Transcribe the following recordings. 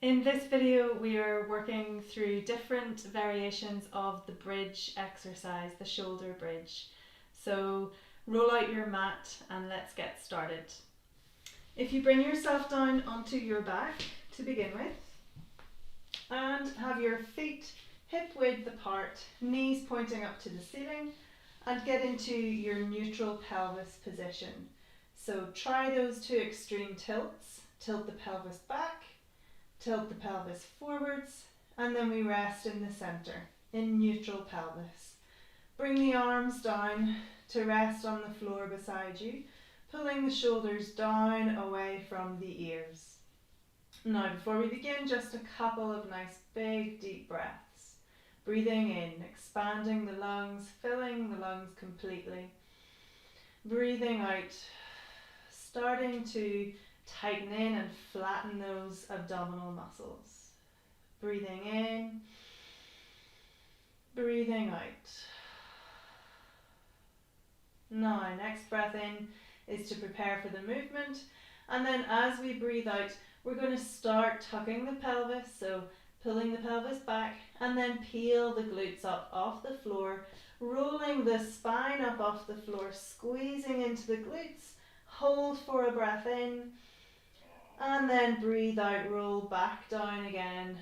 In this video, we are working through different variations of the bridge exercise, the shoulder bridge. So roll out your mat and let's get started. If you bring yourself down onto your back to begin with, and have your feet hip width apart, knees pointing up to the ceiling, and get into your neutral pelvis position. So try those two extreme tilts. Tilt the pelvis back, tilt the pelvis forwards, and then we rest in the center, in neutral pelvis. Bring the arms down to rest on the floor beside you, pulling the shoulders down away from the ears. Now, before we begin, just a couple of nice big deep breaths. Breathing in, expanding the lungs, filling the lungs completely. Breathing out, starting to tighten in and flatten those abdominal muscles. Breathing in, breathing out. Now, next breath in is to prepare for the movement, and then as we breathe out, we're going to start tucking the pelvis, so pulling the pelvis back, and then peel the glutes up off the floor, rolling the spine up off the floor, squeezing into the glutes. Hold for a breath in, and then breathe out, roll back down again,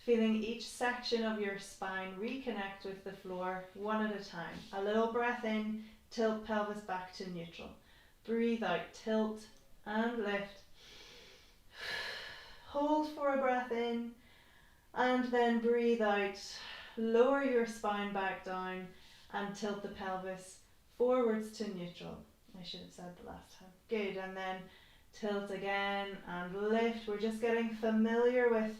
feeling each section of your spine reconnect with the floor one at a time. A little breath in, tilt pelvis back to neutral. Breathe out, tilt and lift. Hold for a breath in, and then breathe out. Lower your spine back down and tilt the pelvis forwards to neutral. I should have said the last time. Good, and then tilt again and lift. We're just getting familiar with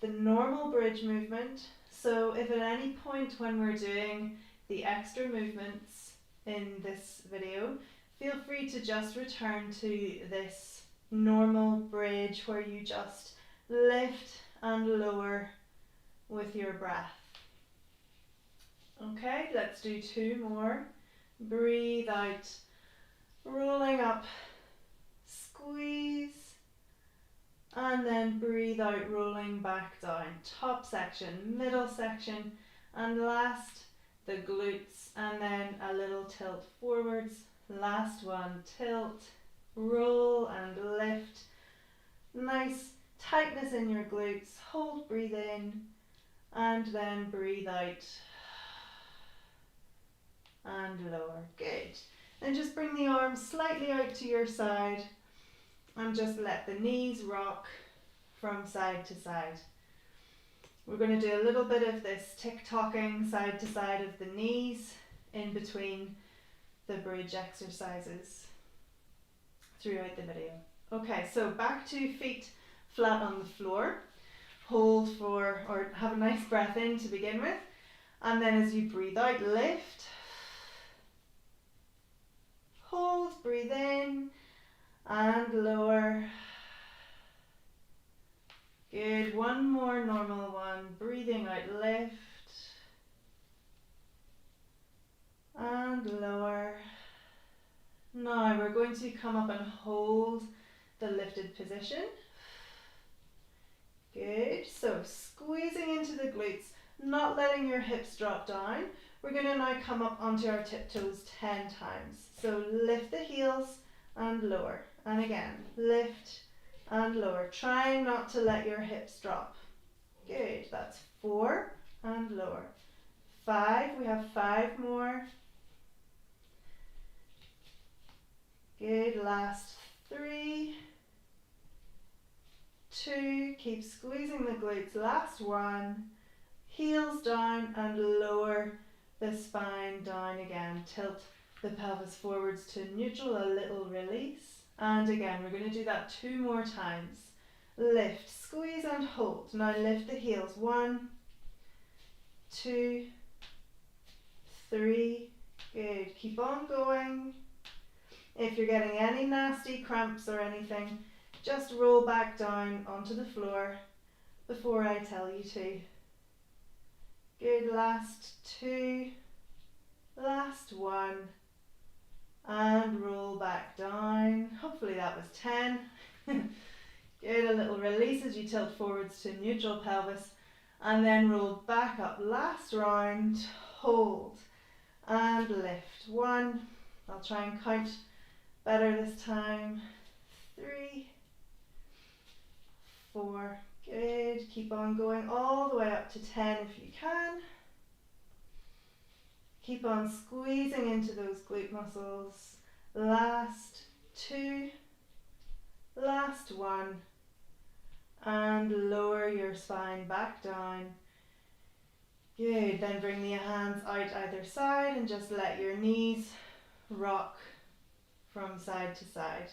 the normal bridge movement. So if at any point when we're doing the extra movements in this video, feel free to just return to this normal bridge where you just lift and lower with your breath. Okay, let's do two more. Breathe out, rolling up, squeeze, and then breathe out, rolling back down. Top section, middle section, and last the glutes, and then a little tilt forwards. Last one, tilt, roll and lift. Nice tightness in your glutes. Hold, breathe in, and then breathe out and lower. Good. Then just bring the arms slightly out to your side and just let the knees rock from side to side. We're going to do a little bit of this tick-tocking side to side of the knees in between the bridge exercises throughout the video. Okay, so back to feet flat on the floor. Hold for, or have a nice breath in to begin with, and then as you breathe out, lift. Hold, breathe in, and lower. Good, one more normal one. Breathing out, lift, and lower. Now we're going to come up and hold the lifted position. Good, so squeezing into the glutes, not letting your hips drop down. We're going to now come up onto our tiptoes 10 times. So lift the heels and lower. And again, lift and lower. Trying not to let your hips drop. Good, that's 4 and lower. 5, we have 5 more. Good, last 3, 2, keep squeezing the glutes. Last 1, heels down and lower the spine down again. Tilt the pelvis forwards to neutral, a little release. And again, we're going to do that 2 more times. Lift, squeeze and hold. Now lift the heels. 1, 2, 3. Good. Keep on going. If you're getting any nasty cramps or anything, just roll back down onto the floor before I tell you to. Good. Last 2. Last 1. And roll back down. Hopefully that was 10. Good, a little release squeeze as you tilt forwards to neutral pelvis, and then roll back up. Last round, hold and lift. 1, I'll try and count better this time. 3, 4, good. Keep on going all the way up to 10 if you can. Keep on squeezing into those glute muscles. Last 2, last 1, and lower your spine back down. Good, then bring the hands out either side and just let your knees rock from side to side.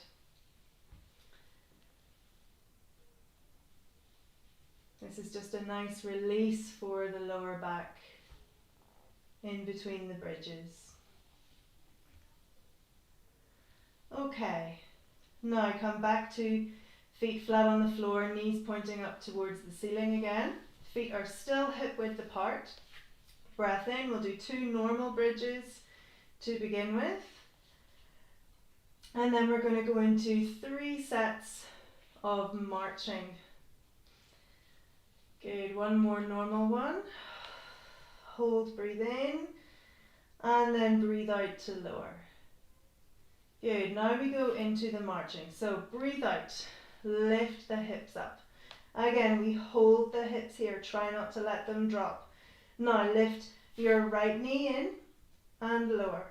This is just a nice release for the lower back in between the bridges. Okay, now come back to feet flat on the floor, knees pointing up towards the ceiling again. Feet are still hip width apart. Breath in, we'll do 2 normal bridges to begin with. And then we're going to go into 3 sets of marching. Good, 1 more normal one. Hold, breathe in, and then breathe out to lower. Good, now we go into the marching. So breathe out, lift the hips up. Again, we hold the hips here, try not to let them drop. Now lift your right knee in and lower.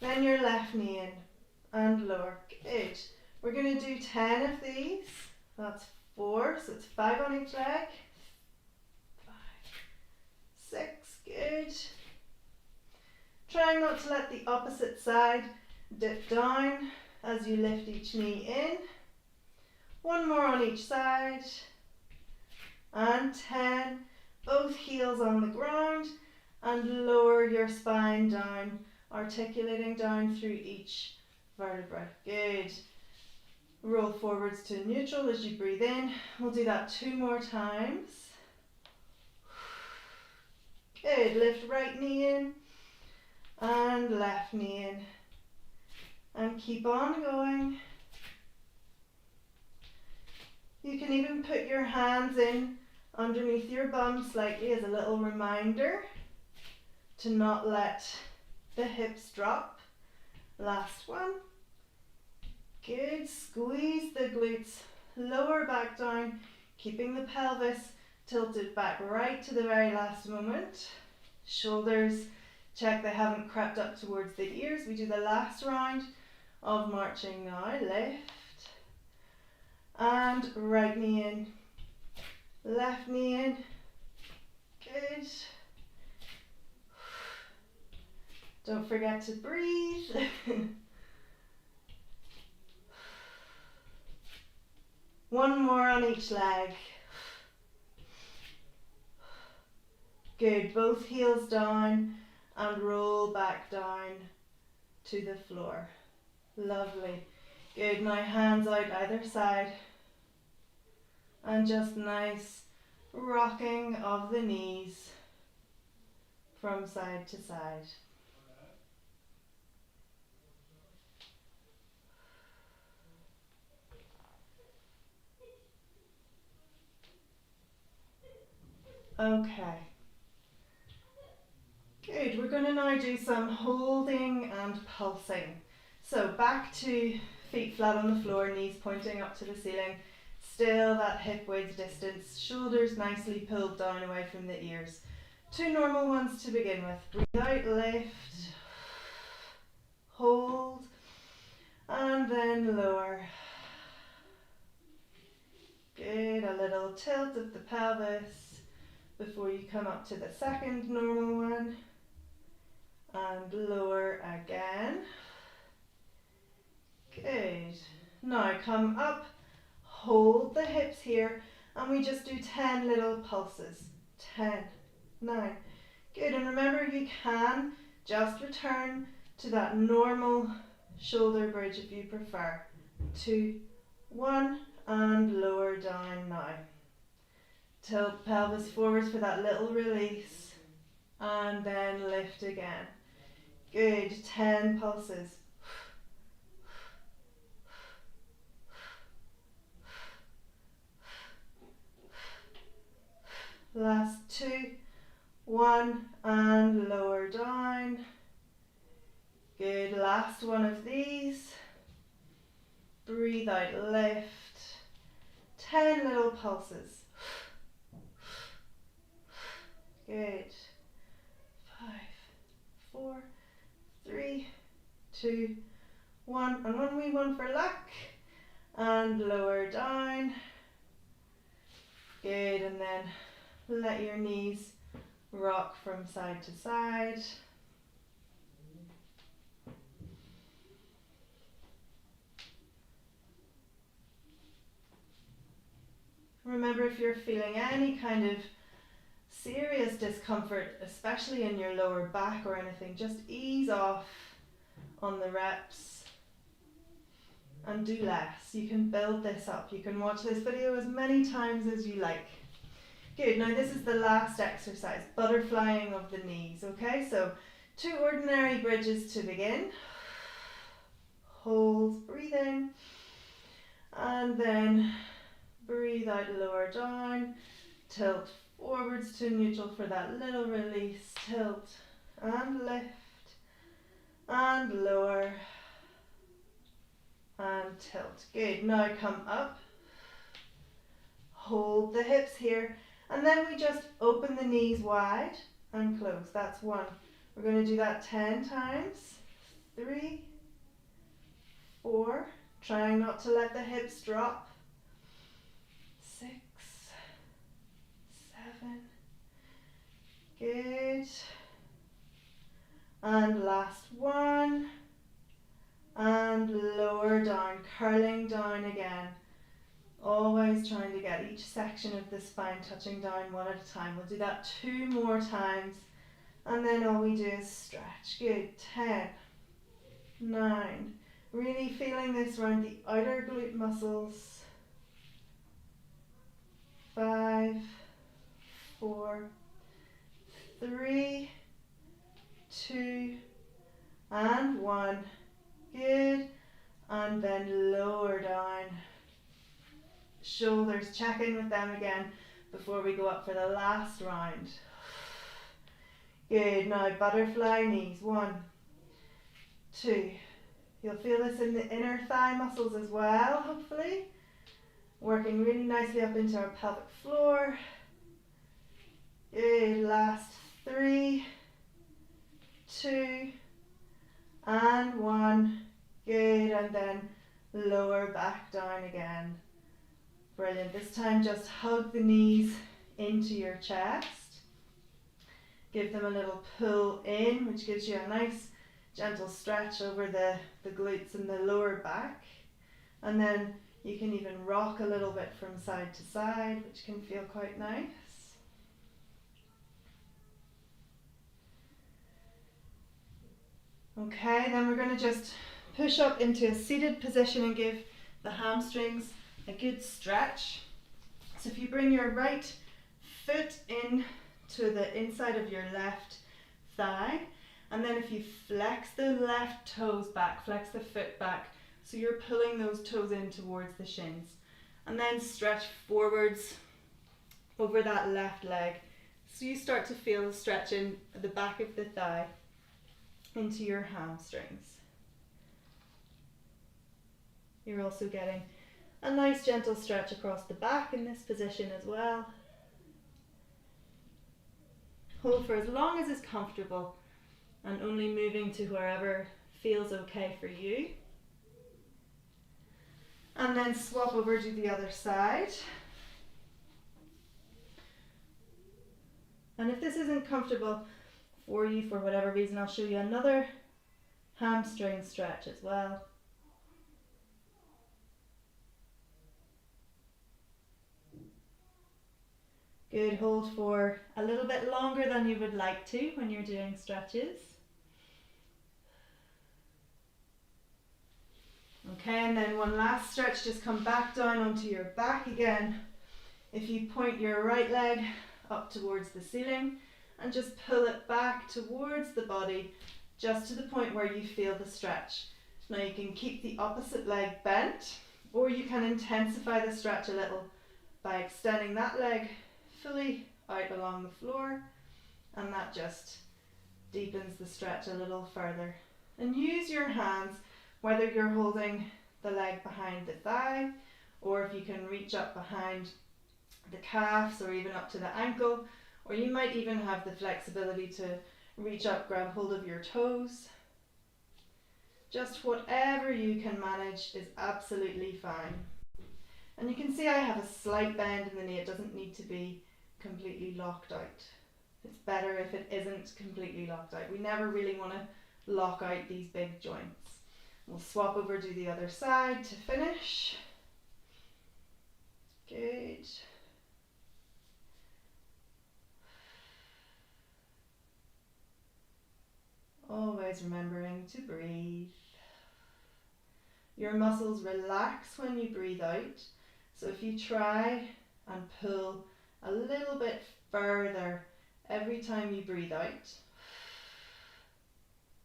Then your left knee in and lower. Good. We're going to do 10 of these. That's 4, so it's 5 on each leg. 5, 6, good. Trying not to let the opposite side dip down as you lift each knee in. 1 more on each side. And 10. Both heels on the ground and lower your spine down, articulating down through each vertebra. Good. Roll forwards to neutral as you breathe in. We'll do that 2 more times. Good. Lift right knee in and left knee in. And keep on going. You can even put your hands in underneath your bum slightly as a little reminder to not let the hips drop. Last one. Good. Squeeze the glutes, lower back down, keeping the pelvis tilted back right to the very last moment. Shoulders, check they haven't crept up towards the ears. We do the last round of marching now. Lift. And right knee in. Left knee in. Good. Don't forget to breathe. One more on each leg. Good. Both heels down and roll back down to the floor. Lovely. Good. Now hands out either side. And just nice rocking of the knees from side to side. Okay. Good. We're going to now do some holding and pulsing. So back to feet flat on the floor, knees pointing up to the ceiling. Still that hip width distance, shoulders nicely pulled down away from the ears. 2 normal ones to begin with. Breathe out, lift, hold, and then lower. Good, a little tilt of the pelvis before you come up to the second normal one. And lower again. Good. Now come up. Hold the hips here and we just do 10 little pulses. 10, 9. Good, and remember you can just return to that normal shoulder bridge if you prefer. 2, 1, and lower down now. Tilt pelvis forwards for that little release and then lift again. Good, 10 pulses. 1 and lower down. Good, last one of these. Breathe out, lift. 10 little pulses. Good. 5, 4, 3, 2, 1. And one wee one for luck. And lower down. Good, and then let your knees rock from side to side. Remember, if you're feeling any kind of serious discomfort, especially in your lower back or anything, just ease off on the reps and do less. You can build this up. You can watch this video as many times as you like. Good, now this is the last exercise, butterflying of the knees, okay? So 2 ordinary bridges to begin. Hold, breathe in, and then breathe out, lower down, tilt forwards to neutral for that little release, tilt and lift and lower and tilt. Good, now come up, hold the hips here, and then we just open the knees wide and close. That's 1. We're going to do that 10 times. 3, 4, trying not to let the hips drop. 6, 7, good, and last one, and lower down, curling down again, always trying to get each section of the spine touching down one at a time. We'll do that 2 more times, and then all we do is stretch. Good, 10, 9, really feeling this around the outer glute muscles. 5, 4, 3, 2, and 1. Good. And then lower down. Shoulders, check in with them again before we go up for the last round. Good. Now butterfly knees. 1, 2. You'll feel this in the inner thigh muscles as well, hopefully. Working really nicely up into our pelvic floor. Good, last 3, 2, and 1. Good, and then lower back down again. Brilliant. This time just hug the knees into your chest. Give them a little pull in, which gives you a nice gentle stretch over the glutes and the lower back. And then you can even rock a little bit from side to side, which can feel quite nice. Okay, then we're going to just push up into a seated position and give the hamstrings a good stretch. So if you bring your right foot in to the inside of your left thigh, and then if you flex the left toes back, flex the foot back, so you're pulling those toes in towards the shins, and then stretch forwards over that left leg. So you start to feel the stretch in the back of the thigh into your hamstrings. You're also getting a nice gentle stretch across the back in this position as well. Hold for as long as is comfortable and only moving to wherever feels okay for you. And then swap over to the other side. And if this isn't comfortable for you for whatever reason, I'll show you another hamstring stretch as well. Good, hold for a little bit longer than you would like to when you're doing stretches. Okay, and then one last stretch, just come back down onto your back again. If you point your right leg up towards the ceiling and just pull it back towards the body, just to the point where you feel the stretch. Now you can keep the opposite leg bent, or you can intensify the stretch a little by extending that leg fully out along the floor and that just deepens the stretch a little further. And use your hands, whether you're holding the leg behind the thigh, or if you can reach up behind the calves or even up to the ankle, or you might even have the flexibility to reach up, grab hold of your toes. Just whatever you can manage is absolutely fine. And you can see I have a slight bend in the knee. It doesn't need to be completely locked out. It's better if it isn't completely locked out. We never really want to lock out these big joints. We'll swap over to the other side to finish. Good. Always remembering to breathe. Your muscles relax when you breathe out. So if you try and pull a little bit further every time you breathe out,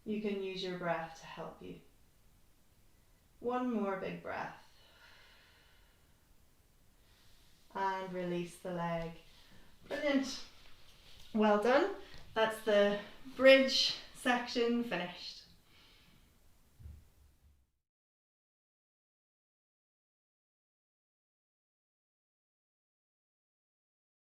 you can use your breath to help you. One more big breath. And release the leg. Brilliant. Well done. That's the bridge section finished.